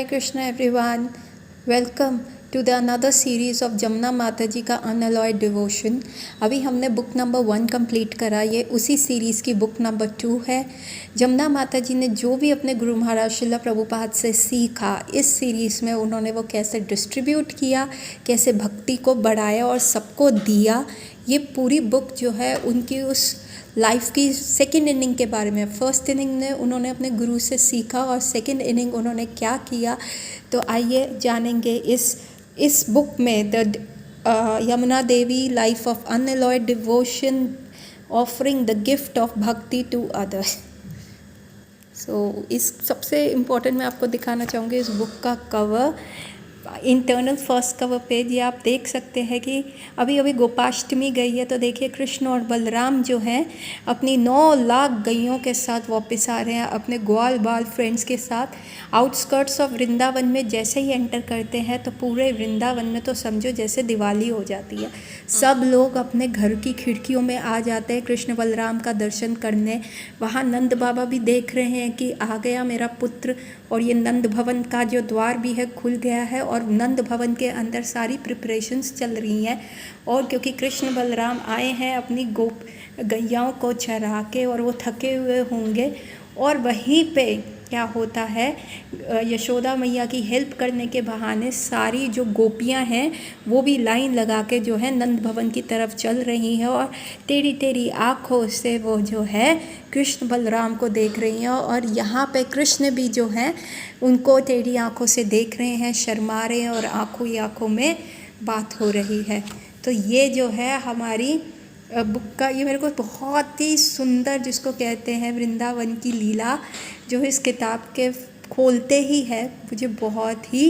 Hare Krishna everyone. Welcome to the another series of Jamuna माता जी का unalloyed devotion. अभी हमने बुक नंबर 1 कंप्लीट करा, ये उसी सीरीज़ की बुक नंबर 2 है। जमुना माता जी ने जो भी अपने गुरु महाराज श्रील प्रभुपाद से सीखा, इस सीरीज़ में उन्होंने वो कैसे डिस्ट्रीब्यूट किया, कैसे भक्ति को बढ़ाया और सबको दिया। ये पूरी बुक जो है उनकी उस लाइफ की सेकेंड इनिंग के बारे में। फर्स्ट इनिंग में उन्होंने अपने गुरु से सीखा और सेकेंड इनिंग उन्होंने क्या किया, तो आइए जानेंगे इस बुक में the Yamuna Devi life of unalloyed devotion offering the gift of bhakti to others. So इस सबसे इम्पोर्टेंट मैं आपको दिखाना चाहूँगी इस बुक का cover, internal first cover page. ये आप देख सकते हैं कि अभी अभी गोपाष्टमी गई है, तो देखिए कृष्ण और बलराम जो हैं अपनी 9 लाख गैयों के साथ वापस आ रहे हैं, अपने ग्वाल बाल फ्रेंड्स के साथ। आउटस्कर्ट्स ऑफ वृंदावन में जैसे ही एंटर करते हैं तो पूरे वृंदावन में तो समझो जैसे दिवाली हो जाती है। सब लोग अपने घर की खिड़कियों में आ जाते हैं कृष्ण बलराम का दर्शन करने। वहाँ नंद बाबा भी देख रहे हैं कि आ गया मेरा पुत्र, और ये नंद भवन का जो द्वार भी है खुल गया है और नंद भवन के अंदर सारी प्रिपरेशंस चल रही हैं। और क्योंकि कृष्ण बलराम आए हैं अपनी गैयाओं को चरा के और वो थके हुए होंगे, और वहीं पे क्या होता है, यशोदा मैया की हेल्प करने के बहाने सारी जो गोपियां हैं वो भी लाइन लगा के जो है नंद भवन की तरफ चल रही हैं, और टेढ़ी टेढ़ी आँखों से वो जो है कृष्ण बलराम को देख रही हैं। और यहाँ पे कृष्ण भी जो हैं उनको टेढ़ी आँखों से देख रहे हैं, शर्मा रहे हैं, और आँखों ही आँखों में बात हो रही है। तो ये जो है हमारी बुक का, ये मेरे को बहुत ही सुंदर, जिसको कहते हैं वृंदावन की लीला, जो इस किताब के खोलते ही है, मुझे बहुत ही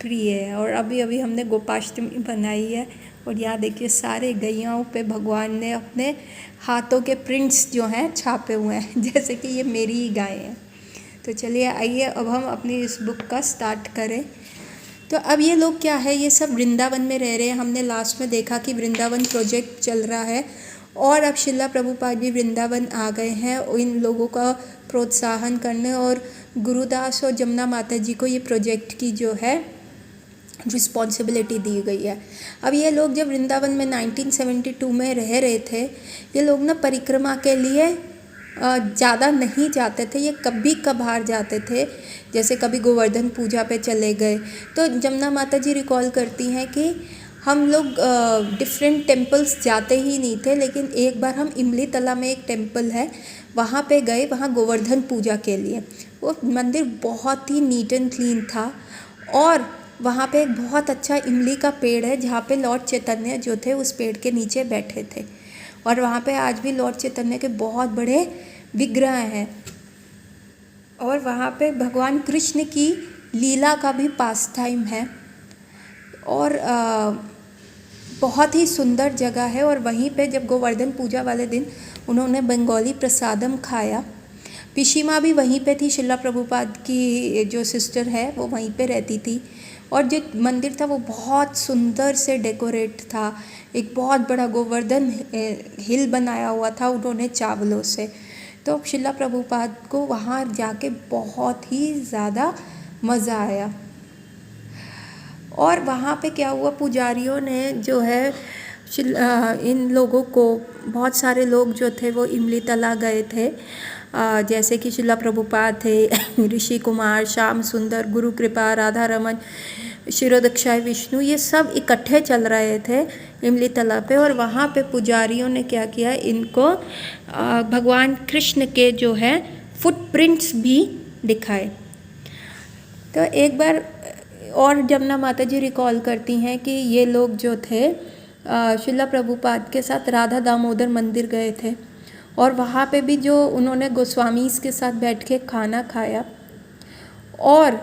प्रिय है। और अभी अभी हमने गोपाष्टमी बनाई है, और यहाँ देखिए सारे गैयाओं पे भगवान ने अपने हाथों के प्रिंट्स जो हैं छापे हुए हैं, जैसे कि ये मेरी ही गाय हैं। तो चलिए आइए अब हम अपनी इस बुक का स्टार्ट करें। तो अब ये लोग क्या है, ये सब वृंदावन में रह रहे हैं। हमने लास्ट में देखा कि वृंदावन प्रोजेक्ट चल रहा है, और अब श्रील प्रभुपाद भी वृंदावन आ गए हैं इन लोगों का प्रोत्साहन करने, और गुरुदास और जमुना माता जी को ये प्रोजेक्ट की जो है रिस्पॉन्सिबिलिटी दी गई है। अब ये लोग जब वृंदावन में 1972 में रह रहे थे, ये लोग ना परिक्रमा के लिए ज़्यादा नहीं जाते थे, ये कभी कभार जाते थे, जैसे कभी गोवर्धन पूजा पे चले गए। तो जमुना माता जी रिकॉल करती हैं कि हम लोग डिफरेंट टेम्पल्स जाते ही नहीं थे, लेकिन एक बार हम इमली तला में एक टेम्पल है वहाँ पे गए, वहाँ गोवर्धन पूजा के लिए। वो मंदिर बहुत ही नीट एंड क्लीन था, और वहाँ पे एक बहुत अच्छा इमली का पेड़ है जहाँ पे लॉर्ड चैतन्य जो थे उस पेड़ के नीचे बैठे थे, और वहाँ पे आज भी लॉर्ड चैतन्य के बहुत बड़े विग्रह हैं। और वहाँ पे भगवान कृष्ण की लीला का भी पास टाइम है, और बहुत ही सुंदर जगह है। और वहीं पे जब गोवर्धन पूजा वाले दिन उन्होंने बंगाली प्रसादम खाया। पिशीमा भी वहीं पे थी, श्रील प्रभुपाद की जो सिस्टर है वो वहीं पे रहती थी, और जो मंदिर था वो बहुत सुंदर से डेकोरेट था। एक बहुत बड़ा गोवर्धन हिल बनाया हुआ था उन्होंने चावलों से। तो श्रील प्रभुपाद को वहाँ जाके बहुत ही ज़्यादा मज़ा आया। और वहाँ पे क्या हुआ, पुजारियों ने जो है इन लोगों को, बहुत सारे लोग जो थे वो इमली तला गए थे, जैसे कि श्रील प्रभुपाद थे, ऋषि कुमार, श्याम सुंदर, गुरु कृपा, राधा रमन, शिरोदक्षाय विष्णु, ये सब इकट्ठे चल रहे थे इमली तला पे। और वहाँ पे पुजारियों ने क्या किया, इनको भगवान कृष्ण के जो है फुटप्रिंट्स भी दिखाए। तो एक बार और जमुना माता जी रिकॉल करती हैं कि ये लोग जो थे श्रील प्रभुपाद के साथ राधा दामोदर मंदिर गए थे, और वहाँ पे भी जो उन्होंने गोस्वामीज़ के साथ बैठ के खाना खाया, और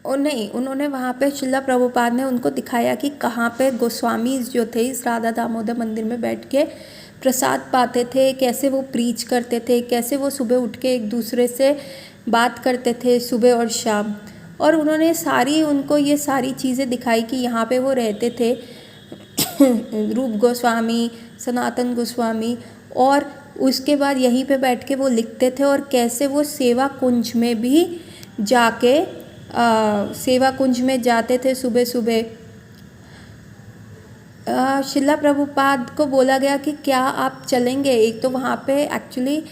नहीं, उन्होंने वहाँ पे श्रील प्रभुपाद ने उनको दिखाया कि कहाँ पे गोस्वामीज़ जो थे इस राधा दामोदर मंदिर में बैठ के प्रसाद पाते थे, कैसे वो प्रीच करते थे, कैसे वो सुबह उठ के एक दूसरे से बात करते थे सुबह और शाम। और उन्होंने उनको ये सारी चीज़ें दिखाई कि यहाँ पे वो रहते थे रूप गोस्वामी, सनातन गोस्वामी, और उसके बाद यहीं पे बैठ के वो लिखते थे, और कैसे वो सेवा कुंज में भी जाके सेवा कुंज में जाते थे सुबह सुबह। शिला प्रभुपाद को बोला गया कि क्या आप चलेंगे। एक तो वहाँ पे एक्चुअली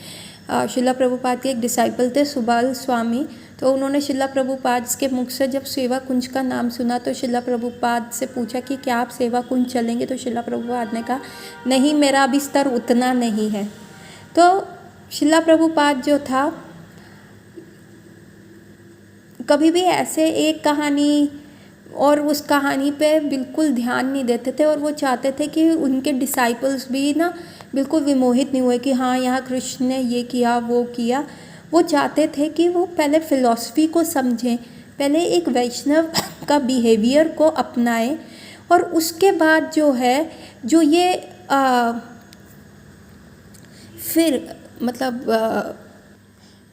शिला प्रभुपाद के एक डिसाइपल थे सुबाल स्वामी, तो उन्होंने शिला प्रभुपाद के मुख से जब सेवा कुंज का नाम सुना तो शिला प्रभुपाद से पूछा कि क्या आप सेवा कुंज चलेंगे। तो शिला प्रभुपाद ने कहा नहीं, मेरा अभी स्तर उतना नहीं है। तो शिला प्रभुपाद जो था कभी भी ऐसे एक कहानी और उस कहानी पे बिल्कुल ध्यान नहीं देते थे, और वो चाहते थे कि उनके डिसाइपल्स भी ना बिल्कुल विमोहित नहीं हुए कि हाँ यहाँ कृष्ण ने ये किया वो किया। वो चाहते थे कि वो पहले फ़िलॉसफी को समझें, पहले एक वैष्णव का बिहेवियर को अपनाएं, और उसके बाद जो है जो ये फिर मतलब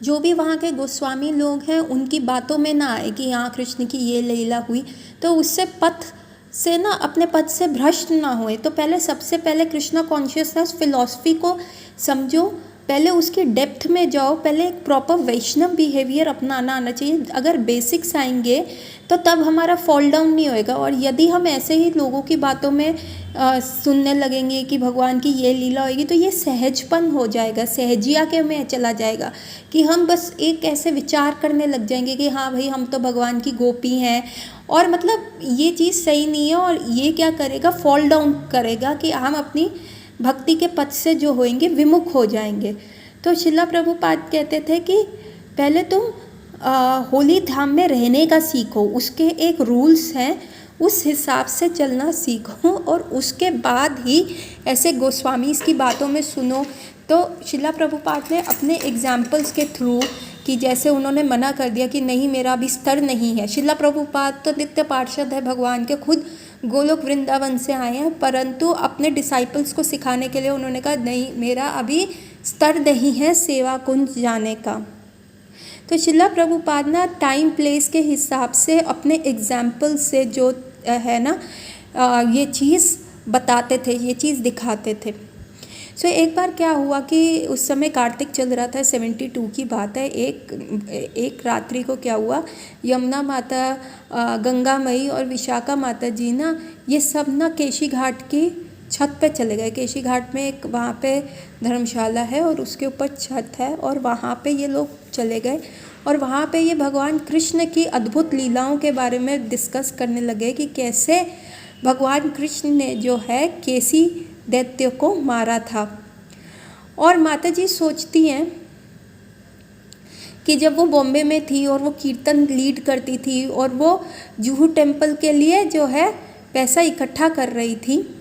जो भी वहाँ के गोस्वामी लोग हैं उनकी बातों में ना आए कि यहाँ कृष्ण की ये लीला हुई, तो उससे पथ से ना अपने पथ से भ्रष्ट ना हुए। तो पहले सबसे पहले कृष्णा कॉन्शियसनेस फिलॉसफी को समझो, पहले उसकी डेप्थ में जाओ, पहले एक प्रॉपर वैष्णव बिहेवियर अपनाना आना चाहिए। अगर बेसिक्स आएंगे तो तब हमारा फॉल डाउन नहीं होएगा। और यदि हम ऐसे ही लोगों की बातों में सुनने लगेंगे कि भगवान की ये लीला होगी, तो ये सहजपन हो जाएगा, सहजिया के में चला जाएगा कि हम बस एक ऐसे विचार करने लग जाएंगे कि हाँ भाई हम तो भगवान की गोपी हैं, और मतलब ये चीज़ सही नहीं है। और ये क्या करेगा, फॉल डाउन करेगा कि हम अपनी भक्ति के पथ से जो होएंगे विमुख हो जाएंगे। तो शिला प्रभुपाद कहते थे कि पहले तुम होली धाम में रहने का सीखो, उसके एक रूल्स हैं, उस हिसाब से चलना सीखो, और उसके बाद ही ऐसे गोस्वामीज़ की बातों में सुनो। तो शिला प्रभुपाद ने अपने एग्जाम्पल्स के थ्रू कि जैसे उन्होंने मना कर दिया कि नहीं मेरा अभी स्तर नहीं है। शिला प्रभुपाद तो नित्य पार्षद है भगवान के, खुद गोलोक वृंदावन से आए हैं, परंतु अपने डिसाइपल्स को सिखाने के लिए उन्होंने कहा नहीं मेरा अभी स्तर नहीं है सेवा कुंज जाने का। तो शिला प्रभुपाद ना टाइम प्लेस के हिसाब से अपने एग्जाम्पल से जो है ना ये चीज़ बताते थे, ये चीज़ दिखाते थे। सो एक बार क्या हुआ कि उस समय कार्तिक चल रहा था, 72 की बात है। एक रात्रि को क्या हुआ, यमुना माता, गंगा मई और विशाखा माता जी ना ये सब ना केशी घाट की छत पे चले गए। केशी घाट में एक वहाँ पे धर्मशाला है और उसके ऊपर छत है, और वहाँ पे ये लोग चले गए, और वहाँ पे ये भगवान कृष्ण की अद्भुत लीलाओं के बारे में डिस्कस करने लगे कि कैसे भगवान कृष्ण ने जो है केसी दैत्य को मारा था। और माता जी सोचती हैं कि जब वो बॉम्बे में थी और वो कीर्तन लीड करती थी और वो जुहू टेम्पल के लिए जो है पैसा इकट्ठा कर रही थी,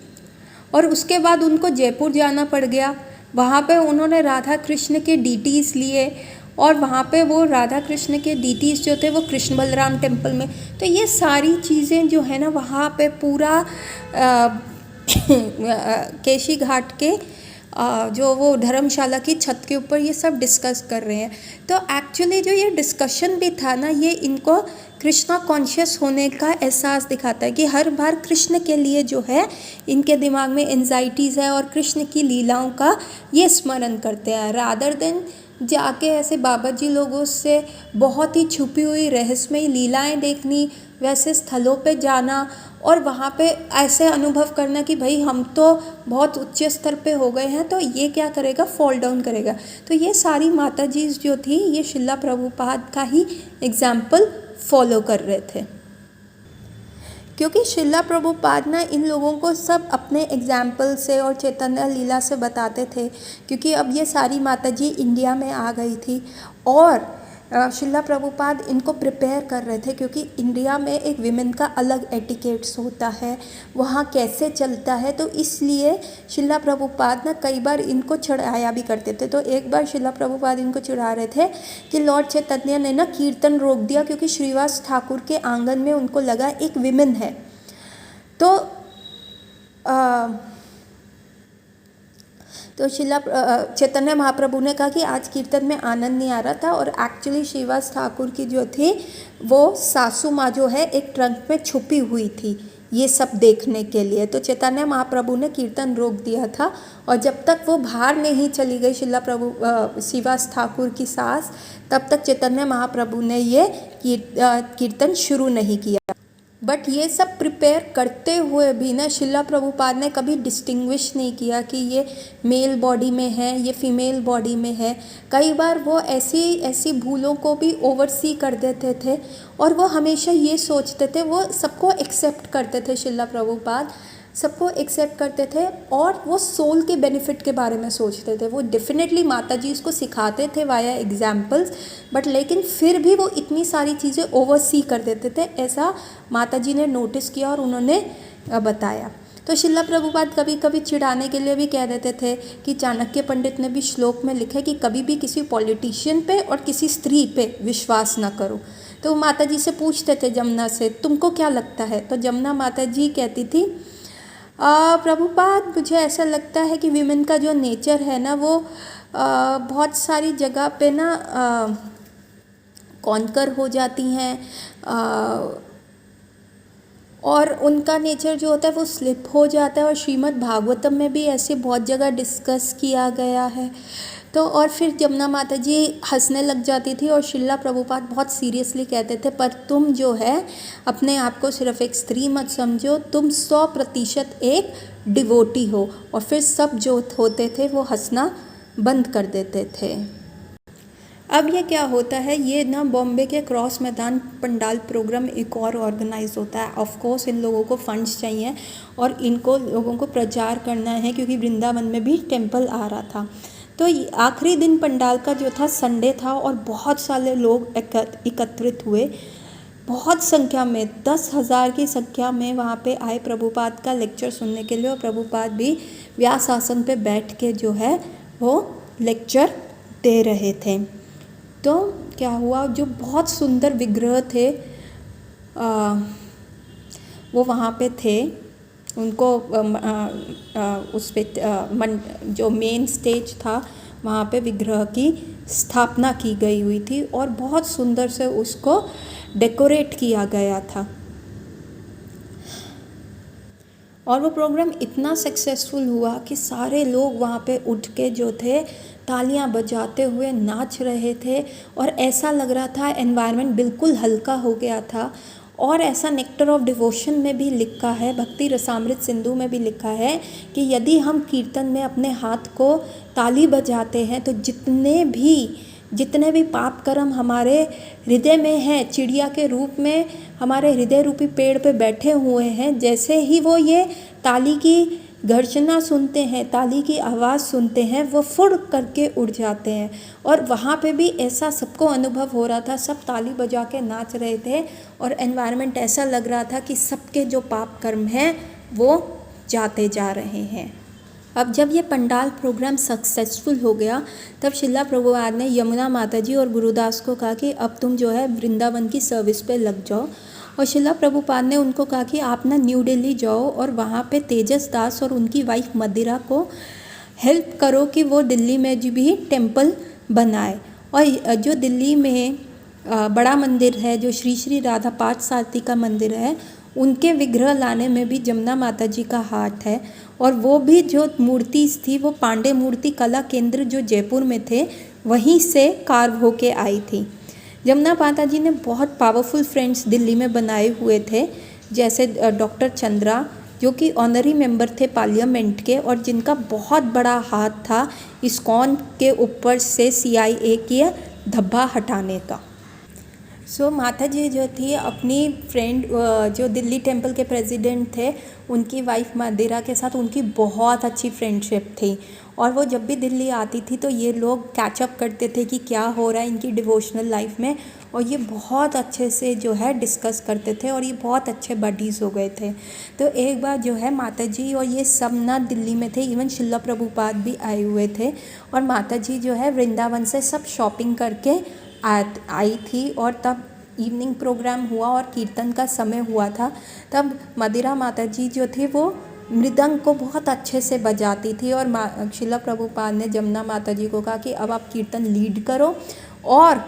और उसके बाद उनको जयपुर जाना पड़ गया। वहाँ पे उन्होंने राधा कृष्ण के डीटीज़ लिए, और वहाँ पे वो राधा कृष्ण के डीटीज़ जो थे वो कृष्ण बलराम टेम्पल में। तो ये सारी चीज़ें जो है ना वहाँ पे पूरा केशी घाट के जो वो धर्मशाला की छत के ऊपर ये सब डिस्कस कर रहे हैं। तो एक्चुअली जो ये डिस्कशन भी था ना, ये इनको कृष्णा कॉन्शियस होने का एहसास दिखाता है कि हर बार कृष्ण के लिए जो है इनके दिमाग में एंजाइटीज़ है, और कृष्ण की लीलाओं का ये स्मरण करते हैं, रादर देन जाके ऐसे बाबा जी लोगों से बहुत ही छुपी हुई रहस्यमयी लीलाएं देखनी, वैसे स्थलों पे जाना और वहाँ पे ऐसे अनुभव करना कि भाई हम तो बहुत उच्च स्तर पे हो गए हैं। तो ये क्या करेगा, फॉल डाउन करेगा। तो ये सारी माता जी जो थी ये शिला प्रभुपाद का ही एग्जाम्पल फॉलो कर रहे थे, क्योंकि शिला प्रभुपाद ना इन लोगों को सब अपने एग्जाम्पल से और चैतन्य लीला से बताते थे, क्योंकि अब ये सारी माता जी इंडिया में आ गई थी, और शिला प्रभुपाद इनको प्रिपेयर कर रहे थे, क्योंकि इंडिया में एक विमेन का अलग एटिकेट्स होता है, वहाँ कैसे चलता है। तो इसलिए शिला प्रभुपाद ना कई बार इनको चढ़ाया भी करते थे। तो एक बार शिला प्रभुपाद इनको चढ़ा रहे थे कि लॉर्ड चैतन्य ने ना कीर्तन रोक दिया, क्योंकि श्रीवास ठाकुर के आंगन में उनको लगा एक विमेन है। तो शिला चैतन्य महाप्रभु ने कहा कि आज कीर्तन में आनंद नहीं आ रहा था, और एक्चुअली श्रीवास ठाकुर की जो थी वो सासू माँ जो है एक ट्रंक में छुपी हुई थी, ये सब देखने के लिए। तो चैतन्य महाप्रभु ने कीर्तन रोक दिया था और जब तक वो बाहर नहीं चली गई शिला प्रभु श्रीवास ठाकुर की सास, तब तक चैतन्य महाप्रभु ने ये कीर्तन शुरू नहीं किया। बट ये सब प्रिपेयर करते हुए भी ना शिला प्रभुपाद ने कभी डिस्टिंग्विश नहीं किया कि ये मेल बॉडी में है, ये फीमेल बॉडी में है। कई बार वो ऐसी भूलों को भी ओवरसी कर देते थे और वो हमेशा ये सोचते थे, वो सबको एक्सेप्ट करते थे, शिला प्रभुपाद सबको एक्सेप्ट करते थे और वो सोल के बेनिफिट के बारे में सोचते थे। वो डेफिनेटली माता जी इसको सिखाते थे वाया एग्जाम्पल्स, बट लेकिन फिर भी वो इतनी सारी चीज़ें ओवरसी कर देते थे, ऐसा माता जी ने नोटिस किया और उन्होंने बताया। तो शिला प्रभुपाद कभी कभी चिढ़ाने के लिए भी कह देते थे कि चाणक्य पंडित ने भी श्लोक में लिखा है कि कभी भी किसी पॉलिटिशियन पे और किसी स्त्री पे विश्वास ना करो। तो माता जी से पूछते थे जमुना से, तुमको क्या लगता है? तो जमुना माता जी कहती थी, प्रभुपाद मुझे ऐसा लगता है कि विमेन का जो नेचर है ना वो बहुत सारी जगह पे ना कॉन्कर हो जाती हैं और उनका नेचर जो होता है वो स्लिप हो जाता है और श्रीमद् भागवतम में भी ऐसे बहुत जगह डिस्कस किया गया है। तो और फिर जमुना माता जी हंसने लग जाती थी और शिला प्रभुपाद बहुत सीरियसली कहते थे, पर तुम जो है अपने आप को सिर्फ एक स्त्री मत समझो, तुम 100% एक डिवोटी हो। और फिर सब जो होते थे वो हंसना बंद कर देते थे। अब ये क्या होता है, ये ना बॉम्बे के क्रॉस मैदान पंडाल प्रोग्राम एक और ऑर्गेनाइज होता है। ऑफ कोर्स इन लोगों को फंड्स चाहिए और इनको लोगों को प्रचार करना है क्योंकि वृंदावन में भी टेम्पल आ रहा था। तो आखिरी दिन पंडाल का जो था संडे था और बहुत सारे लोग एकत्रित हुए, बहुत संख्या में 10,000 की संख्या में वहाँ पे आए प्रभुपाद का लेक्चर सुनने के लिए। और प्रभुपाद भी व्यास आसन पे बैठ के जो है वो लेक्चर दे रहे थे। तो क्या हुआ, जो बहुत सुंदर विग्रह थे वो वहाँ पे थे, उनको उस पे जो मेन स्टेज था वहाँ पे विग्रह की स्थापना की गई हुई थी और बहुत सुंदर से उसको डेकोरेट किया गया था। और वो प्रोग्राम इतना सक्सेसफुल हुआ कि सारे लोग वहाँ पे उठ के जो थे तालियां बजाते हुए नाच रहे थे और ऐसा लग रहा था एनवायरनमेंट बिल्कुल हल्का हो गया था। और ऐसा नेक्टर ऑफ डिवोशन में भी लिखा है, भक्ति रसामृत सिंधु में भी लिखा है कि यदि हम कीर्तन में अपने हाथ को ताली बजाते हैं तो जितने भी पाप कर्म हमारे हृदय में हैं, चिड़िया के रूप में हमारे हृदय रूपी पेड़ पे बैठे हुए हैं, जैसे ही वो ये ताली की गर्जना सुनते हैं, ताली की आवाज़ सुनते हैं, वो फुड़ करके उड़ जाते हैं। और वहाँ पे भी ऐसा सबको अनुभव हो रहा था, सब ताली बजा के नाच रहे थे और एनवायरनमेंट ऐसा लग रहा था कि सबके जो पाप कर्म हैं वो जाते जा रहे हैं। अब जब ये पंडाल प्रोग्राम सक्सेसफुल हो गया तब शिला प्रभुपाद ने यमुना माता जी और गुरुदास को कहा कि अब तुम जो है वृंदावन की सर्विस पे लग जाओ। और शिला प्रभुपाद ने उनको कहा कि आप ना न्यू दिल्ली जाओ और वहाँ पे तेजस दास और उनकी वाइफ मदिरा को हेल्प करो कि वो दिल्ली में भी टेम्पल बनाए। और जो दिल्ली में बड़ा मंदिर है, जो श्री श्री राधा पार्थसारथी का मंदिर है, उनके विग्रह लाने में भी जमुना माता जी का हाथ है। और वो भी जो मूर्ति थी वो पांडे मूर्ति कला केंद्र जो जयपुर में थे वहीं से कार्व होके आई थी। जमुना माता जी ने बहुत पावरफुल फ्रेंड्स दिल्ली में बनाए हुए थे, जैसे डॉक्टर चंद्रा जो कि ऑनरी मेंबर थे पार्लियामेंट के और जिनका बहुत बड़ा हाथ था इस्कॉन के ऊपर से CIA की धब्बा हटाने का। सो माता जी जो थी अपनी फ्रेंड जो दिल्ली टेम्पल के प्रेसिडेंट थे उनकी वाइफ मदिरा के साथ उनकी बहुत अच्छी फ्रेंडशिप थी। और वो जब भी दिल्ली आती थी तो ये लोग कैचअप करते थे कि क्या हो रहा है इनकी डिवोशनल लाइफ में, और ये बहुत अच्छे से जो है डिस्कस करते थे और ये बहुत अच्छे बडीज़ हो गए थे। तो एक बार जो है माता जी और ये सब ना दिल्ली में थे, इवन शिला प्रभुपाद भी आए हुए थे और माता जी जो है वृंदावन से सब शॉपिंग करके आई थी। और तब इवनिंग प्रोग्राम हुआ और कीर्तन का समय हुआ था। तब मदिरा माता जी जो थी वो मृदंग को बहुत अच्छे से बजाती थी और शिला प्रभुपाद ने जमुना माता जी को कहा कि अब आप कीर्तन लीड करो। और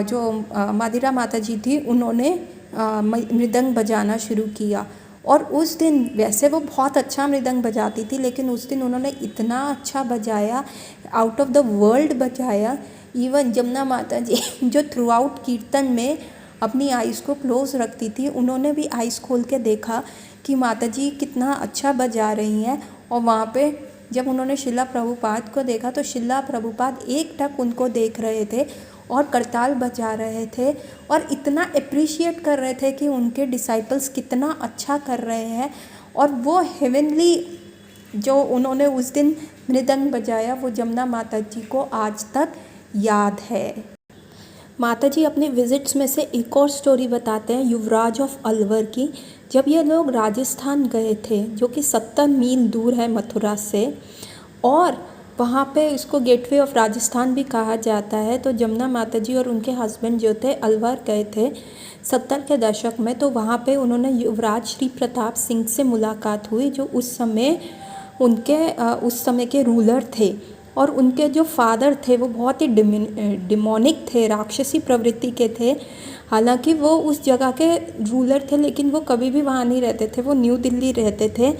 जो मदिरा माता जी थी उन्होंने मृदंग बजाना शुरू किया और उस दिन वैसे वो बहुत अच्छा मृदंग बजाती थी, लेकिन उस दिन उन्होंने इतना अच्छा बजाया, आउट ऑफ द वर्ल्ड बजाया। इवन जमुना माता जी जो थ्रू आउट कीर्तन में अपनी आइज़ को क्लोज रखती थी, उन्होंने भी आइज़ खोल के देखा कि माता जी कितना अच्छा बजा रही हैं। और वहाँ पे जब उन्होंने शिला प्रभुपाद को देखा तो शिला प्रभुपाद एकटक उनको देख रहे थे और करताल बजा रहे थे और इतना अप्रिशिएट कर रहे थे कि उनके डिसाइपल्स कितना अच्छा कर रहे हैं। और वो हेवनली जो उन्होंने उस दिन मृदंग बजाया, वो जमुना माता जी को आज तक याद है। माता जी अपने विजिट्स में से एक और स्टोरी बताते हैं युवराज ऑफ अलवर की। जब ये लोग राजस्थान गए थे, जो कि 70 मील दूर है मथुरा से, और वहाँ पे इसको गेटवे ऑफ राजस्थान भी कहा जाता है, तो जमुना माता जी और उनके हस्बैंड जो थे अलवर गए थे 70 के दशक में। तो वहाँ पे उन्होंने युवराज श्री प्रताप सिंह से मुलाकात हुई, जो उस समय के रूलर थे। और उनके जो फादर थे वो बहुत ही डिमोनिक थे, राक्षसी प्रवृत्ति के थे। हालांकि वो उस जगह के रूलर थे, लेकिन वो कभी भी वहाँ नहीं रहते थे, वो न्यू दिल्ली रहते थे।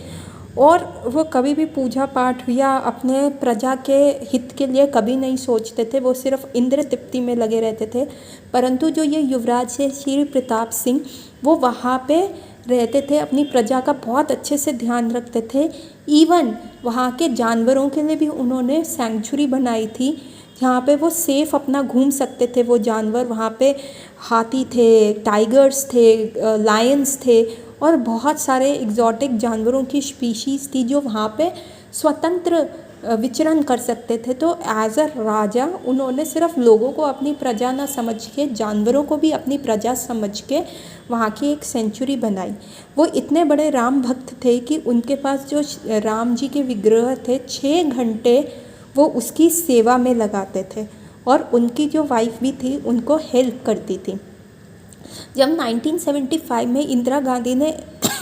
और वो कभी भी पूजा पाठ या अपने प्रजा के हित के लिए कभी नहीं सोचते थे, वो सिर्फ इंद्र तृप्ति में लगे रहते थे। परंतु जो ये युवराज है श्री प्रताप सिंह, वो वहाँ पे रहते थे, अपनी प्रजा का बहुत अच्छे से ध्यान रखते थे। इवन वहाँ के जानवरों के लिए भी उन्होंने सेंचुरी बनाई थी, जहाँ पे वो सेफ अपना घूम सकते थे वो जानवर। वहाँ पे हाथी थे, टाइगर्स थे, लायंस थे और बहुत सारे एग्जॉटिक जानवरों की स्पीशीज़ थी जो वहाँ पे स्वतंत्र विचरण कर सकते थे। तो एज अ राजा उन्होंने सिर्फ लोगों को अपनी प्रजा ना समझ के, जानवरों को भी अपनी प्रजा समझ के वहाँ की एक सेंचुरी बनाई। वो इतने बड़े राम भक्त थे कि उनके पास जो राम जी के विग्रह थे, 6 घंटे वो उसकी सेवा में लगाते थे। और उनकी जो वाइफ भी थी उनको हेल्प करती थी। जब 1975 में इंदिरा गांधी ने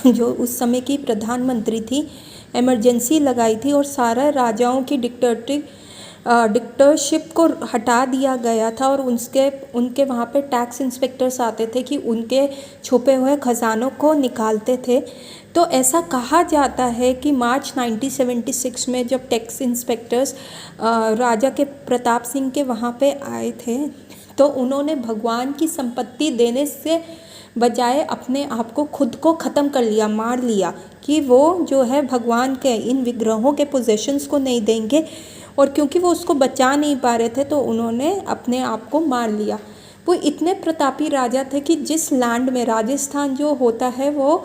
जो उस समय की प्रधानमंत्री थी, इमरजेंसी लगाई थी और सारा राजाओं की डिक्टेटरशिप को हटा दिया गया था और उनके वहाँ पे टैक्स इंस्पेक्टर्स आते थे कि उनके छुपे हुए खजानों को निकालते थे। तो ऐसा कहा जाता है कि मार्च 1976 में जब टैक्स इंस्पेक्टर्स राजा के प्रताप सिंह के वहाँ पे आए थे, तो उन्होंने भगवान की संपत्ति देने से बजाय अपने आप को खुद को ख़त्म कर लिया, मार लिया कि वो जो है भगवान के इन विग्रहों के पोजेशंस को नहीं देंगे। और क्योंकि वो उसको बचा नहीं पा रहे थे तो उन्होंने अपने आप को मार लिया। वो इतने प्रतापी राजा थे कि जिस लैंड में, राजस्थान जो होता है वो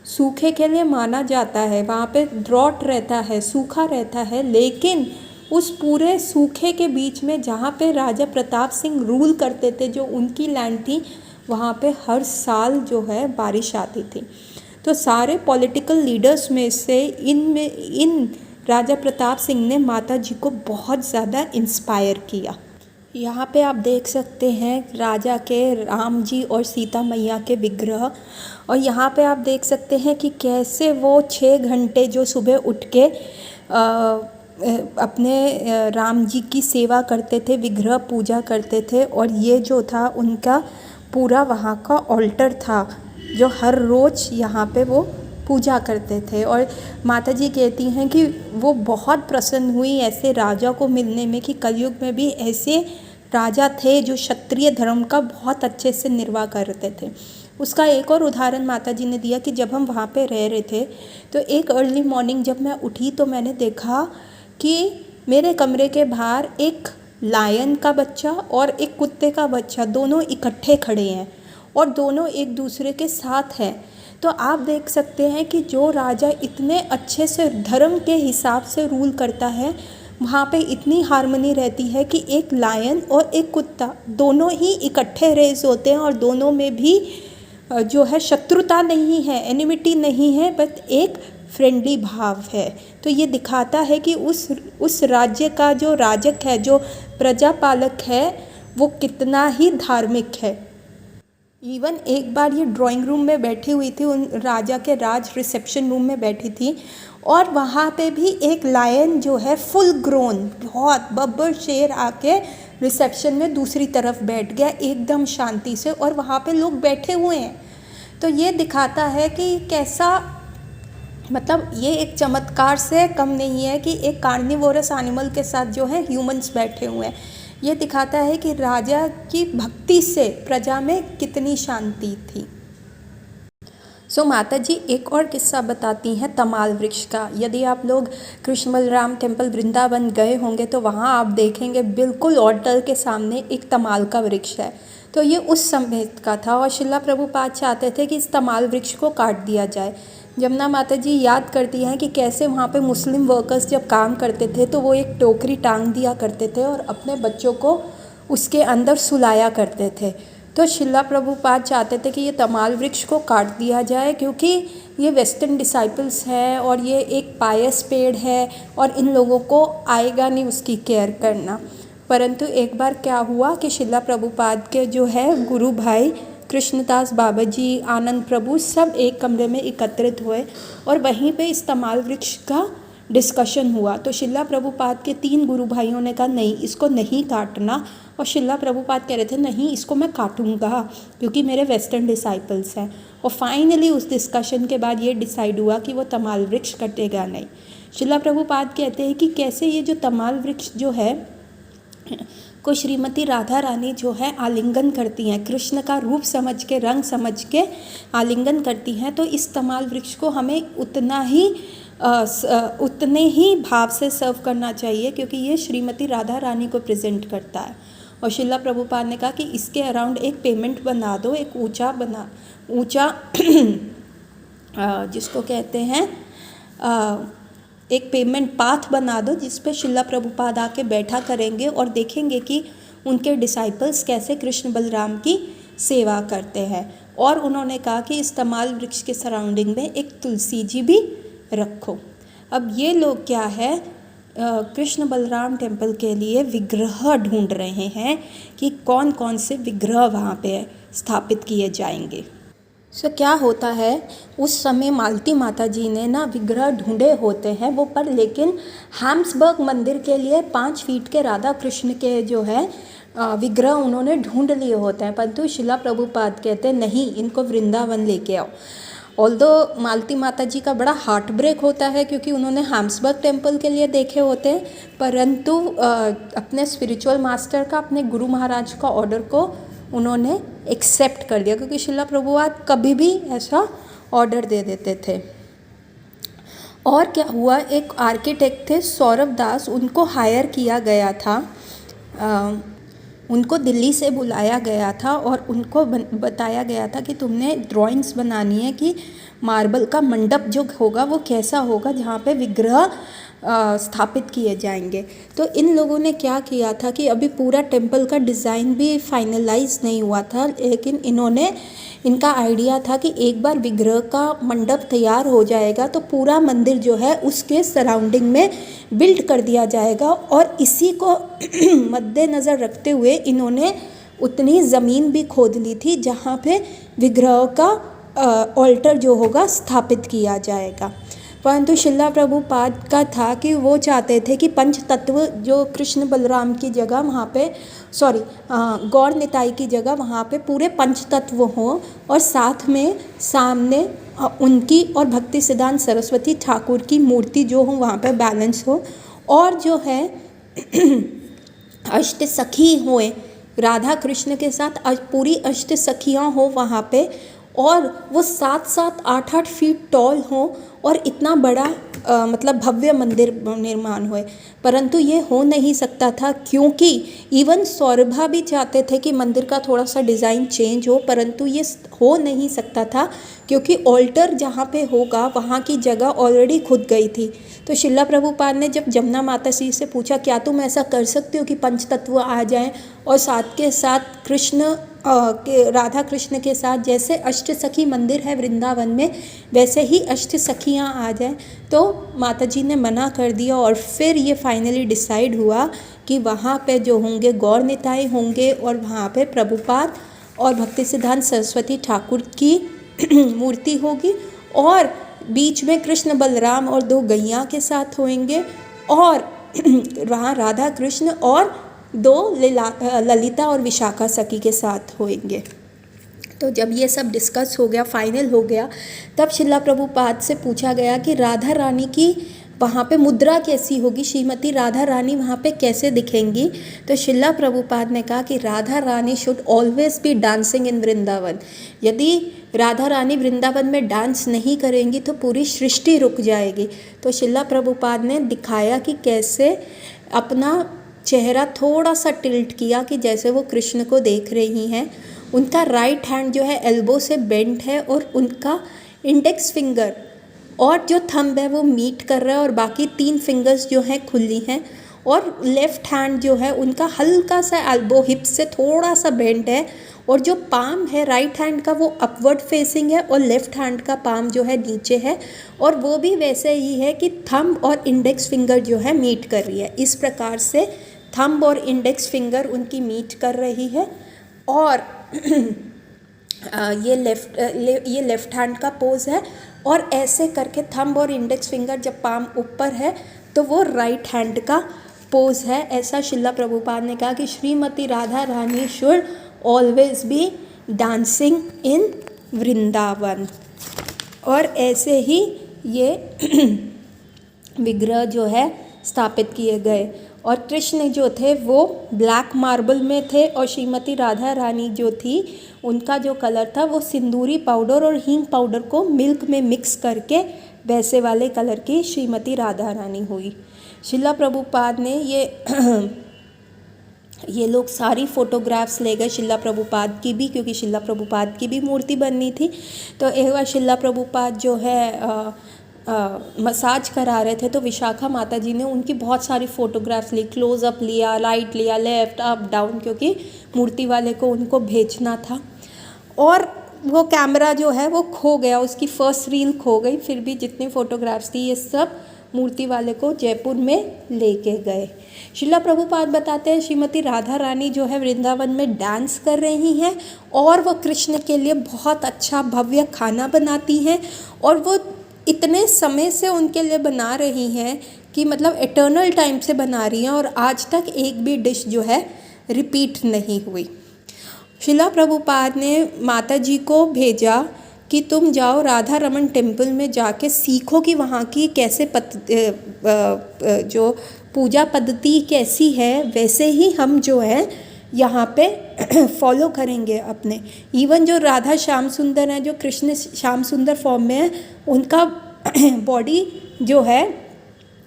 सूखे के लिए माना जाता है, वहाँ पे ड्रॉट रहता है, सूखा रहता है, लेकिन उस पूरे सूखे के बीच में जहाँ पे राजा प्रताप सिंह रूल करते थे, जो उनकी लैंड थी, वहाँ पे हर साल जो है बारिश आती थी। तो सारे पॉलिटिकल लीडर्स में से इन राजा प्रताप सिंह ने माता जी को बहुत ज़्यादा इंस्पायर किया। यहाँ पे आप देख सकते हैं राजा के राम जी और सीता मैया के विग्रह। और यहाँ पे आप देख सकते हैं कि कैसे वो 6 घंटे जो सुबह उठ के अपने राम जी की सेवा करते थे, विग्रह पूजा करते थे। और ये जो था उनका पूरा वहाँ का ऑल्टर था जो हर रोज़ यहाँ पे वो पूजा करते थे। और माता जी कहती हैं कि वो बहुत प्रसन्न हुई ऐसे राजा को मिलने में कि कलयुग में भी ऐसे राजा थे जो क्षत्रिय धर्म का बहुत अच्छे से निर्वाह करते थे। उसका एक और उदाहरण माता जी ने दिया कि जब हम वहाँ पे रह रहे थे तो एक अर्ली मॉर्निंग जब मैं उठी तो मैंने देखा कि मेरे कमरे के बाहर एक लायन का बच्चा और एक कुत्ते का बच्चा दोनों इकट्ठे खड़े हैं और दोनों एक दूसरे के साथ हैं। तो आप देख सकते हैं कि जो राजा इतने अच्छे से धर्म के हिसाब से रूल करता है, वहाँ पे इतनी हार्मनी रहती है कि एक लायन और एक कुत्ता दोनों ही इकट्ठे रेज होते हैं और दोनों में भी जो है शत्रुता नहीं है, एनिमिटी नहीं है, बट एक फ्रेंडली भाव है। तो ये दिखाता है कि उस राज्य का जो राजक है, जो प्रजापालक है, वो कितना ही धार्मिक है। इवन एक बार ये ड्राइंग रूम में बैठी हुई थी, उन राजा के राज रिसेप्शन रूम में बैठी थी और वहाँ पे भी एक लायन जो है फुल ग्रोन, बहुत बब्बर शेर आके रिसेप्शन में दूसरी तरफ बैठ गया एकदम शांति से और वहाँ पे लोग बैठे हुए हैं। तो ये दिखाता है कि कैसा मतलब ये एक चमत्कार से कम नहीं है कि एक कार्निवोरस एनिमल के साथ जो है ह्यूमंस बैठे हुए हैं। ये दिखाता है कि राजा की भक्ति से प्रजा में कितनी शांति थी। माता जी एक और किस्सा बताती हैं तमाल वृक्ष का। यदि आप लोग कृष्ण बलराम टेम्पल वृंदावन गए होंगे तो वहाँ आप देखेंगे बिल्कुल ऑल्टर के सामने एक तमाल का वृक्ष है। तो ये उस समय का था और शिला प्रभुपाद चाहते थे कि इस तमाल वृक्ष को काट दिया जाए। जमुना माता जी याद करती हैं कि कैसे वहाँ पे मुस्लिम वर्कर्स जब काम करते थे तो वो एक टोकरी टांग दिया करते थे और अपने बच्चों को उसके अंदर सुलाया करते थे। तो शिला प्रभुपाद चाहते थे कि ये तमाल वृक्ष को काट दिया जाए क्योंकि ये वेस्टर्न डिसाइपल्स है और ये एक पायस पेड़ है और इन लोगों को आएगा नहीं उसकी केयर करना। परंतु एक बार क्या हुआ कि शिला प्रभुपाद के जो है गुरु भाई कृष्णदास बाबा जी, आनंद प्रभु सब एक कमरे में एकत्रित हुए और वहीं पे इस तमाल वृक्ष का डिस्कशन हुआ। तो शिला प्रभुपाद के 3 गुरु भाइयों ने कहा नहीं, इसको नहीं काटना, और शिला प्रभुपाद कह रहे थे नहीं, इसको मैं काटूंगा क्योंकि मेरे वेस्टर्न डिसाइपल्स हैं। और फाइनली उस डिस्कशन के बाद ये डिसाइड हुआ कि वो तमाल वृक्ष कटेगा नहीं। शिला प्रभुपाद कहते हैं कि कैसे ये जो तमाल वृक्ष जो है को श्रीमती राधा रानी जो है आलिंगन करती हैं, कृष्ण का रूप समझ के, रंग समझ के आलिंगन करती हैं। तो इस तमाल वृक्ष को हमें उतने ही भाव से सर्व करना चाहिए क्योंकि ये श्रीमती राधा रानी को प्रेजेंट करता है। और शिला प्रभुपाद ने कहा कि इसके अराउंड एक पेमेंट बना दो, एक ऊंचा जिसको कहते हैं एक पेमेंट पाथ बना दो जिस पे शिला प्रभुपाद आके बैठा करेंगे और देखेंगे कि उनके डिसाइपल्स कैसे कृष्ण बलराम की सेवा करते हैं। और उन्होंने कहा कि इस तमाल वृक्ष के सराउंडिंग में एक तुलसी जी भी रखो। अब ये लोग क्या है, कृष्ण बलराम टेम्पल के लिए विग्रह ढूंढ रहे हैं कि कौन कौन से विग्रह वहाँ पे स्थापित किए जाएंगे। क्या होता है, उस समय मालती माता जी ने ना विग्रह ढूंढे होते हैं वो, पर लेकिन हैम्सबर्ग मंदिर के लिए 5 फीट के राधा कृष्ण के जो है विग्रह उन्होंने ढूंढ लिए होते हैं। परंतु शिला प्रभुपाद कहते हैं नहीं, इनको वृंदावन लेके आओ। ऑल्दो मालती माता जी का बड़ा हार्ट ब्रेक होता है क्योंकि उन्होंने हैम्सबर्ग टेम्पल के लिए देखे होते हैं, परंतु अपने स्पिरिचुअल मास्टर का, अपने गुरु महाराज का ऑर्डर को उन्होंने एक्सेप्ट कर दिया क्योंकि शिला प्रभुपाद कभी भी ऐसा ऑर्डर दे देते थे। और क्या हुआ, एक आर्किटेक्ट थे सौरभ दास, उनको हायर किया गया था, उनको दिल्ली से बुलाया गया था और उनको बताया गया था कि तुमने ड्राइंग्स बनानी है कि मार्बल का मंडप जो होगा वो कैसा होगा जहाँ पे विग्रह स्थापित किए जाएंगे। तो इन लोगों ने क्या किया था कि अभी पूरा टेम्पल का डिज़ाइन भी फाइनलाइज नहीं हुआ था, लेकिन इनका आइडिया था कि एक बार विग्रह का मंडप तैयार हो जाएगा तो पूरा मंदिर जो है उसके सराउंडिंग में बिल्ड कर दिया जाएगा। और इसी को मद्देनज़र रखते हुए इन्होंने उतनी ज़मीन भी खोद ली थी जहाँ पे विग्रह का ऑल्टर जो होगा स्थापित किया जाएगा। परंतु शिला प्रभुपाद का था कि वो चाहते थे कि पंच तत्व जो कृष्ण बलराम की जगह वहाँ पे गौर निताई की जगह वहाँ पे पूरे पंच तत्व हों और साथ में सामने उनकी और भक्ति सिद्धांत सरस्वती ठाकुर की मूर्ति जो हो वहाँ पे बैलेंस हो, और जो है अष्ट सखी होए, राधा कृष्ण के साथ पूरी अष्ट सखियाँ हो वहाँ पे, और वो 7-7, 8-8 फीट टॉल हो और इतना बड़ा मतलब भव्य मंदिर निर्माण हुए। परंतु ये हो नहीं सकता था क्योंकि इवन सौरभा भी चाहते थे कि मंदिर का थोड़ा सा डिज़ाइन चेंज हो, परंतु ये हो नहीं सकता था क्योंकि ऑल्टर जहाँ पे होगा वहाँ की जगह ऑलरेडी खुद गई थी। तो शिला प्रभुपाद ने जब जमुना माता जी से पूछा क्या तुम ऐसा कर सकते हो कि पंच तत्व आ जाएं और साथ के साथ कृष्ण के राधा कृष्ण के साथ जैसे अष्ट सखी मंदिर है वृंदावन में वैसे ही अष्ट सखियाँ आ जाएं, तो माता जी ने मना कर दिया। और फिर ये फाइनली डिसाइड हुआ कि वहाँ पे जो होंगे गौर निताई होंगे और वहाँ पे प्रभुपाद और भक्ति सिद्धांत सरस्वती ठाकुर की मूर्ति होगी और बीच में कृष्ण बलराम और 2 गैया के साथ होंगे और वहाँ राधा कृष्ण और 2 ललिता और विशाखा सखी के साथ होंगे। तो जब ये सब डिस्कस हो गया, फाइनल हो गया, तब शिला प्रभुपाद से पूछा गया कि राधा रानी की वहाँ पे मुद्रा कैसी होगी, श्रीमती राधा रानी वहाँ पे कैसे दिखेंगी। तो शिला प्रभुपाद ने कहा कि Radha Rani should always be dancing in Vrindavan. यदि राधा रानी वृंदावन में डांस नहीं करेंगी तो पूरी सृष्टि रुक जाएगी। तो शिला प्रभुपाद ने दिखाया कि कैसे अपना चेहरा थोड़ा सा टिल्ट किया कि जैसे वो कृष्ण को देख रही हैं। उनका राइट हैंड जो है एल्बो से बेंट है और उनका इंडेक्स फिंगर और जो थंब है वो मीट कर रहा है और बाकी 3 फिंगर्स जो हैं खुली हैं। और लेफ़्ट हैंड जो है उनका हल्का सा एल्बो हिप से थोड़ा सा बेंट है और जो पाम है राइट हैंड का वो अपवर्ड फेसिंग है और लेफ़्ट हैंड का पाम जो है नीचे है और वो भी वैसे ही है कि थंब और इंडेक्स फिंगर जो है मीट कर रही है। इस प्रकार से थंब और इंडेक्स फिंगर उनकी मीट कर रही है और ये लेफ़्ट हैंड का पोज है और ऐसे करके थंब और इंडेक्स फिंगर जब पाम ऊपर है तो वो राइट हैंड का पोज है। ऐसा शिला प्रभुपाद ने कहा कि Shrimati Radha Rani should always be dancing in Vrindavan. और ऐसे ही ये विग्रह जो है स्थापित किए गए और कृष्ण जो थे वो ब्लैक मार्बल में थे और श्रीमती राधा रानी जो थी उनका जो कलर था वो सिंदूरी पाउडर और हींग पाउडर को मिल्क में मिक्स करके वैसे वाले कलर की श्रीमती राधा रानी हुई। शिला प्रभुपाद ने ये लोग सारी फ़ोटोग्राफ्स ले गए शिला प्रभुपाद की भी, क्योंकि शिला प्रभुपाद की भी मूर्ति बननी थी। तो एक बार शिला प्रभुपाद जो है मसाज करा रहे थे तो विशाखा माता जी ने उनकी बहुत सारी फ़ोटोग्राफ्स ली, क्लोज़अप लिया, राइट लिया, लेफ़्ट अप डाउन, क्योंकि मूर्ति वाले को उनको भेजना था। और वो कैमरा जो है वो खो गया, उसकी फ़र्स्ट रील खो गई। फिर भी जितनी फ़ोटोग्राफ्स थी ये सब मूर्ति वाले को जयपुर में लेके गए। शिला प्रभुपाद बताते हैं श्रीमती राधा रानी जो है वृंदावन में डांस कर रही हैं और वो कृष्ण के लिए बहुत अच्छा भव्य खाना बनाती हैं और वो इतने समय से उनके लिए बना रही हैं कि मतलब एटर्नल टाइम से बना रही हैं और आज तक एक भी डिश जो है रिपीट नहीं हुई। शिला प्रभुपाद ने माता जी को भेजा कि तुम जाओ राधा रमन टेम्पल में जाके सीखो कि वहाँ की कैसे जो पूजा पद्धति कैसी है, वैसे ही हम जो है यहाँ पे फॉलो करेंगे अपने। इवन जो राधा श्याम सुंदर हैं, जो कृष्ण श्याम सुंदर फॉर्म में है, उनका बॉडी जो है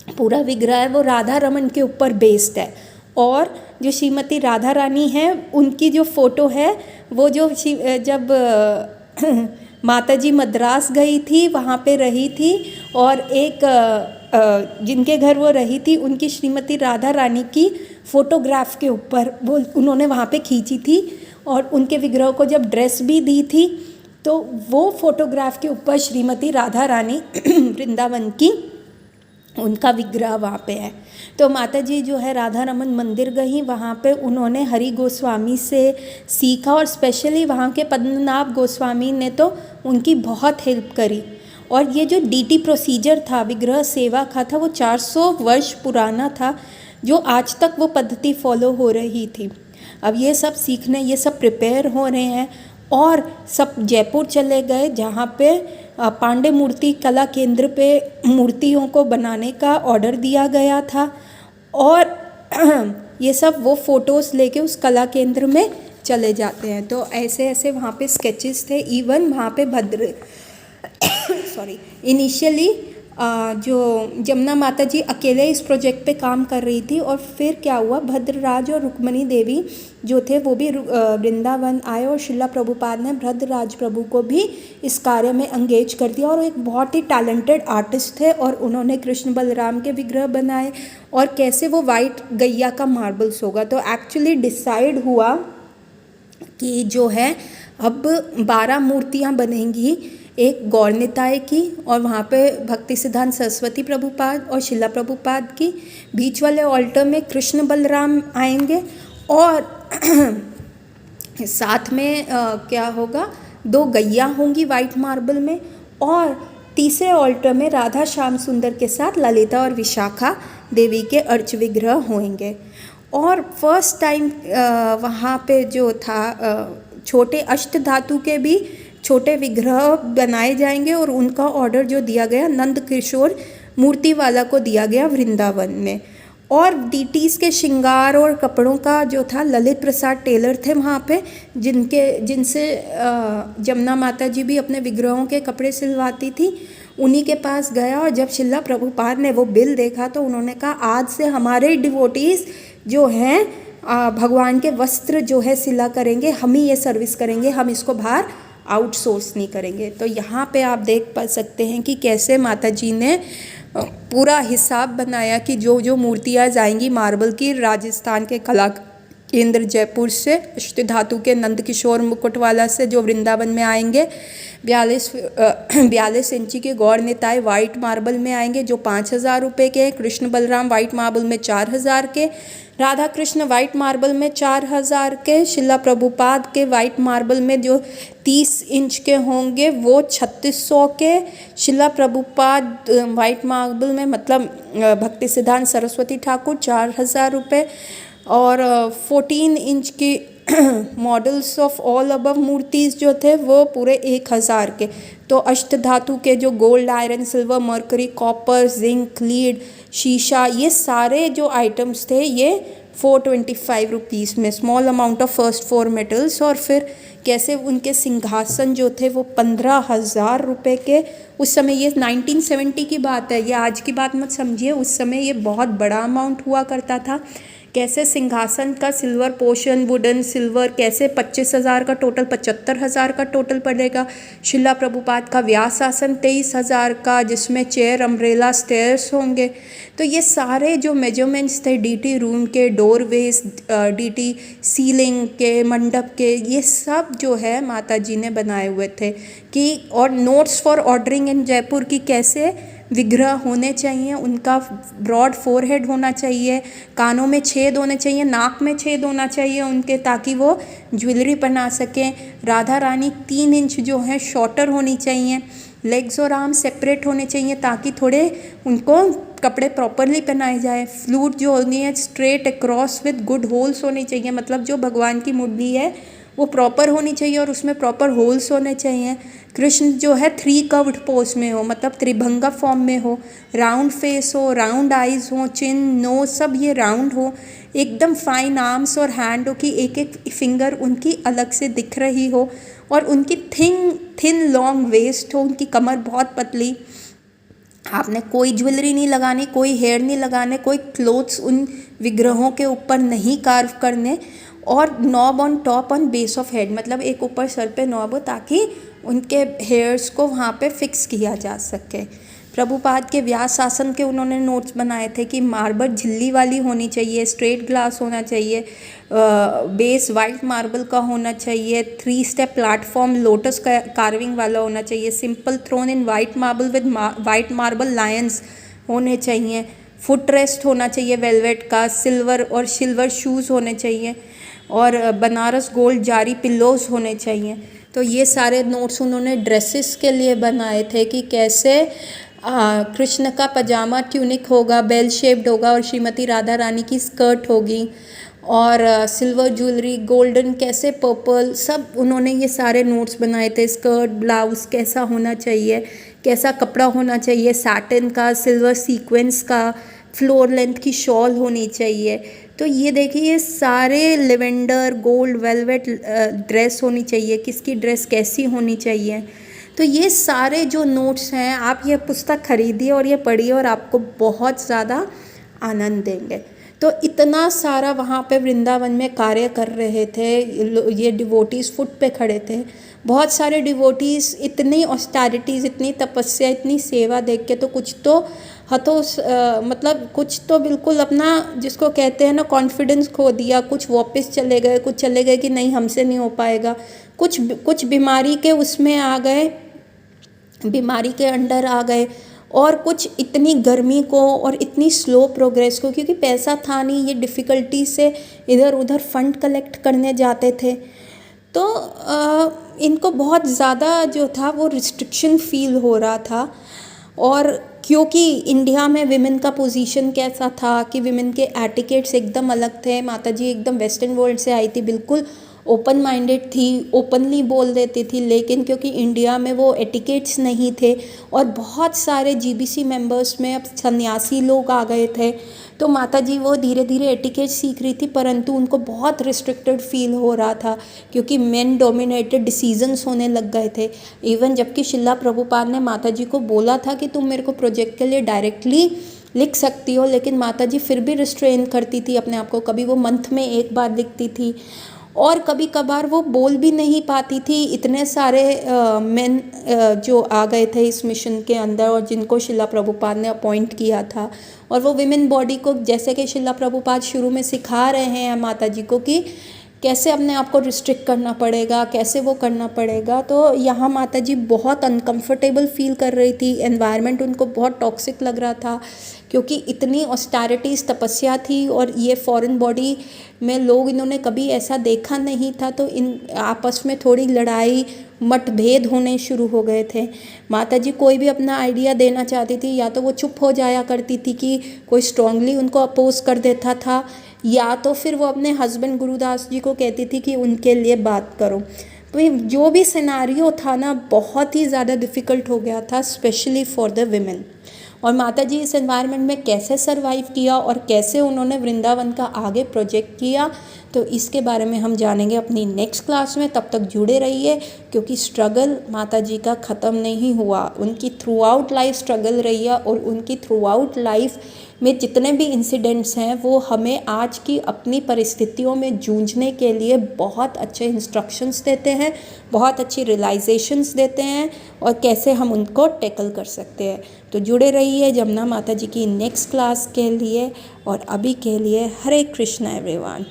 पूरा विग्रह है वो राधा रमन के ऊपर बेस्ड है। और जो श्रीमती राधा रानी है उनकी जो फ़ोटो है वो जो जब माता जी मद्रास गई थी वहाँ पे रही थी और एक जिनके घर वो रही थी उनकी श्रीमती राधा रानी की फ़ोटोग्राफ के ऊपर वो उन्होंने वहाँ पे खींची थी और उनके विग्रह को जब ड्रेस भी दी थी तो वो फ़ोटोग्राफ के ऊपर श्रीमती राधा रानी वृंदावन की उनका विग्रह वहाँ पे है। तो माता जी जो है राधा रमन मंदिर गई, वहाँ पे उन्होंने हरि गोस्वामी से सीखा और स्पेशली वहाँ के पद्मनाभ गोस्वामी ने तो उनकी बहुत हेल्प करी। और ये जो डीटी प्रोसीजर था विग्रह सेवा का था वो 400 वर्ष पुराना था, जो आज तक वो पद्धति फॉलो हो रही थी। अब ये सब सीखने, ये सब प्रिपेयर हो रहे हैं और सब जयपुर चले गए जहाँ पे पांडे मूर्ति कला केंद्र पे मूर्तियों को बनाने का ऑर्डर दिया गया था और ये सब वो फ़ोटोज़ लेके उस कला केंद्र में चले जाते हैं। तो ऐसे ऐसे वहाँ पे स्केचेस थे। इवन वहाँ पे इनिशियली जो जमुना माता जी अकेले इस प्रोजेक्ट पे काम कर रही थी और फिर क्या हुआ, भद्रराज और रुक्मणी देवी जो थे वो भी वृंदावन आए और शिला प्रभुपाद ने भद्रराज प्रभु को भी इस कार्य में एंगेज कर दिया। और एक बहुत ही टैलेंटेड आर्टिस्ट थे और उन्होंने कृष्ण बलराम के विग्रह बनाए और कैसे वो वाइट गैया का मार्बल्स होगा। तो एक्चुअली डिसाइड हुआ कि जो है अब 12 मूर्तियाँ बनेंगी, एक गौरनिताय की और वहाँ पे भक्ति सिद्धांत सरस्वती प्रभुपाद और शिला प्रभुपाद की, बीच वाले ऑल्टर में कृष्ण बलराम आएंगे और साथ में क्या होगा, 2 गैया होंगी वाइट मार्बल में और तीसरे ऑल्टर में राधा श्याम सुंदर के साथ ललिता और विशाखा देवी के अर्च विग्रह होंगे। और फर्स्ट टाइम वहाँ पे जो था छोटे अष्ट धातु के भी छोटे विग्रह बनाए जाएंगे और उनका ऑर्डर जो दिया गया नंद किशोर मूर्तिवाला को दिया गया वृंदावन में। और डीटीज़ के श्रृंगार और कपड़ों का जो था ललित प्रसाद टेलर थे वहाँ पे, जिनसे जमुना माता जी भी अपने विग्रहों के कपड़े सिलवाती थी। उन्हीं के पास गया और जब शिला प्रभुपाद ने वो बिल देखा तो उन्होंने कहा आज से हमारे डिवोटीज़ जो हैं भगवान के वस्त्र जो है सिला करेंगे, हम ही ये सर्विस करेंगे, हम इसको बाहर आउटसोर्स नहीं करेंगे। तो यहाँ पे आप देख पा सकते हैं कि कैसे माता जी ने पूरा हिसाब बनाया कि जो जो मूर्तियाँ जाएंगी मार्बल की राजस्थान के कला केंद्र जयपुर से, अष्ट धातु के नंद किशोर मुकुटवाला से जो वृंदावन में आएंगे, 42 इंची के गौर निताय वाइट मार्बल में आएंगे जो 5,000 रुपये के, कृष्ण बलराम वाइट मार्बल में 4,000 के, राधा कृष्ण वाइट मार्बल में 4,000 के, शिला प्रभुपाद के वाइट मार्बल में जो 30 इंच के होंगे वो 3,600 के, शिला प्रभुपाद वाइट मार्बल में मतलब भक्ति सिद्धांत सरस्वती ठाकुर 4,000 रुपये, और 14 इंच की मॉडल्स ऑफ ऑल अबव मूर्तिज़ जो थे वो पूरे 1,000 के। तो अष्ट धातु के जो gold, iron, silver, mercury, copper, zinc, lead, शीशा, ये सारे जो आइटम्स थे ये 425 रुपीज़ में, small amount of first 4 metals. और फिर कैसे उनके सिंहासन जो थे वो 15,000 रुपये के। उस समय ये 1970 की बात है, ये आज की बात मत समझिए, उस समय ये बहुत बड़ा अमाउंट हुआ करता था। कैसे सिंहासन का सिल्वर पोर्शन, वुडन सिल्वर, कैसे 25,000 का टोटल 75,000 का टोटल पड़ेगा। शिला प्रभुपाद का व्यास आसन 23,000 का, जिसमें चेयर, अम्ब्रेला, स्टेयर्स होंगे। तो ये सारे जो मेजरमेंट्स थे डीटी रूम के, डोरवेज, डीटी सीलिंग के, मंडप के, ये सब जो है माता जी ने बनाए हुए थे कि, और नोट्स फॉर ऑर्डरिंग इन जयपुर की कैसे विग्रह होने चाहिए, उनका ब्रॉड फोरहेड होना चाहिए, कानों में छेद होने चाहिए, नाक में छेद होना चाहिए उनके, ताकि वो ज्वेलरी पहना सकें। राधा रानी 3 इंच जो है शॉर्टर होनी चाहिए, लेग्स और आर्म सेपरेट होने चाहिए ताकि थोड़े उनको कपड़े प्रॉपरली पहनाए जाए। फ्लूट जो होनी है straight across with good holes होनी चाहिए, मतलब जो भगवान की मुरली है वो प्रॉपर होनी चाहिए और उसमें प्रॉपर होल्स होने चाहिए। कृष्ण जो है 3 कर्व्ड पोज में हो, मतलब त्रिभंगा फॉर्म में हो, राउंड फेस हो, राउंड आइज हो, चिन, नोज सब ये राउंड हो, एकदम फाइन आर्म्स और हैंड हो कि एक एक फिंगर उनकी अलग से दिख रही हो, और उनकी थिन लॉन्ग वेस्ट हो, उनकी कमर बहुत पतली। आपने कोई ज्वेलरी नहीं लगानी, कोई हेयर नहीं लगाने, कोई क्लोथ्स उन विग्रहों के ऊपर नहीं कार्व करने, और knob on top on base of head, मतलब एक ऊपर सर पे नॉब हो ताकि उनके हेयर्स को वहाँ पे फिक्स किया जा सके। प्रभुपाद के व्यास आसन के उन्होंने नोट्स बनाए थे कि मार्बल झिल्ली वाली होनी चाहिए, स्ट्रेट ग्लास होना चाहिए, बेस वाइट मार्बल का होना चाहिए, 3 स्टेप प्लेटफॉर्म लोटस कार्विंग वाला होना चाहिए, simple throne in white marble with white marble lions होने चाहिए, फुट रेस्ट होना चाहिए वेलवेट का, सिल्वर और सिल्वर शूज़ होने चाहिए, और बनारस गोल्ड जारी पिल्लोज होने चाहिए। तो ये सारे नोट्स उन्होंने ड्रेसेस के लिए बनाए थे कि कैसे कृष्ण का पजामा ट्यूनिक होगा, बेल शेप्ड होगा, और श्रीमती राधा रानी की स्कर्ट होगी, और सिल्वर ज्वेलरी, गोल्डन कैसे, पर्पल, सब उन्होंने ये सारे नोट्स बनाए थे। स्कर्ट, ब्लाउज कैसा होना चाहिए, कैसा कपड़ा होना चाहिए, सैटिन का, सिल्वर सीक्वेंस का, फ्लोर लेंथ की शॉल होनी चाहिए। तो ये देखिए ये सारे लेवेंडर, गोल्ड, वेलवेट ड्रेस होनी चाहिए, किसकी ड्रेस कैसी होनी चाहिए। तो ये सारे जो नोट्स हैं, आप ये पुस्तक खरीदिए और ये पढ़िए और आपको बहुत ज़्यादा आनंद देंगे। तो इतना सारा वहाँ पे वृंदावन में कार्य कर रहे थे ये डिवोटीज़, फुट पे खड़े थे। बहुत सारे डिवोटीज़, इतनी ऑस्टेरिटीज़, इतनी तपस्या, इतनी सेवा देख के तो कुछ तो मतलब कुछ तो बिल्कुल अपना जिसको कहते हैं ना कॉन्फिडेंस खो दिया, कुछ वापस चले गए, कुछ चले गए कि नहीं हमसे नहीं हो पाएगा, कुछ बीमारी के उसमें आ गए, बीमारी के अंडर आ गए, और कुछ इतनी गर्मी को और इतनी स्लो प्रोग्रेस को, क्योंकि पैसा था नहीं, ये डिफ़िकल्टी से इधर उधर फंड कलेक्ट करने जाते थे। तो इनको बहुत ज़्यादा जो था वो रिस्ट्रिक्शन फील हो रहा था। और क्योंकि इंडिया में विमेन का पोजीशन कैसा था कि विमेन के एटिकेट्स एकदम अलग थे, माता जी एकदम वेस्टर्न वर्ल्ड से आई थी, बिल्कुल ओपन माइंडेड थी, ओपनली बोल देती थी, लेकिन क्योंकि इंडिया में वो एटिकेट्स नहीं थे और बहुत सारे जीबीसी मेंबर्स में अब सन्यासी लोग आ गए थे, तो माता जी वो धीरे धीरे एटिकेट सीख रही थी, परंतु उनको बहुत रिस्ट्रिक्टेड फील हो रहा था क्योंकि मेन डोमिनेटेड डिसीजंस होने लग गए थे। इवन जबकि शिला प्रभुपाद ने माता जी को बोला था कि तुम मेरे को प्रोजेक्ट के लिए डायरेक्टली लिख सकती हो, लेकिन माता जी फिर भी रिस्ट्रेन करती थी अपने आप को। कभी वो मंथ में एक बार लिखती थी और कभी कभार वो बोल भी नहीं पाती थी। इतने सारे मेन जो आ गए थे इस मिशन के अंदर और जिनको शिला प्रभुपाद ने अपॉइंट किया था, और वो विमेन बॉडी को जैसे कि शिला प्रभुपाद शुरू में सिखा रहे हैं माता जी को कि कैसे अपने आप को रिस्ट्रिक्ट करना पड़ेगा, कैसे वो करना पड़ेगा। तो यहाँ माता जी बहुत अनकंफर्टेबल फील कर रही थी, एनवायरनमेंट उनको बहुत टॉक्सिक लग रहा था क्योंकि इतनी ऑस्टेरिटीज़ तपस्या थी और ये फॉरेन बॉडी में लोग इन्होंने कभी ऐसा देखा नहीं था, तो इन आपस में थोड़ी लड़ाई मतभेद होने शुरू हो गए थे। माता जी कोई भी अपना आइडिया देना चाहती थी या तो वो चुप हो जाया करती थी कि कोई स्ट्रांगली उनको अपोज कर देता था, या तो फिर वो अपने हस्बैंड गुरुदास जी को कहती थी कि उनके लिए बात करो। तो जो भी सिनारियो था ना, बहुत ही ज़्यादा डिफ़िकल्ट हो गया था, स्पेशली फॉर द विमेन। और माता जी इस एनवायरनमेंट में कैसे सरवाइव किया और कैसे उन्होंने वृंदावन का आगे प्रोजेक्ट किया, तो इसके बारे में हम जानेंगे अपनी नेक्स्ट क्लास में। तब तक जुड़े रहिए क्योंकि स्ट्रगल माता जी का ख़त्म नहीं हुआ, उनकी थ्रू आउट लाइफ स्ट्रगल रही है और उनकी थ्रू आउट लाइफ में जितने भी इंसिडेंट्स हैं वो हमें आज की अपनी परिस्थितियों में जूझने के लिए बहुत अच्छे इंस्ट्रक्शंस देते हैं, बहुत अच्छी रियलाइजेशंस देते हैं और कैसे हम उनको टैकल कर सकते हैं। तो जुड़े रहिए जमुना माता जी की नेक्स्ट क्लास के लिए, और अभी के लिए हरे कृष्णा एवरीवन।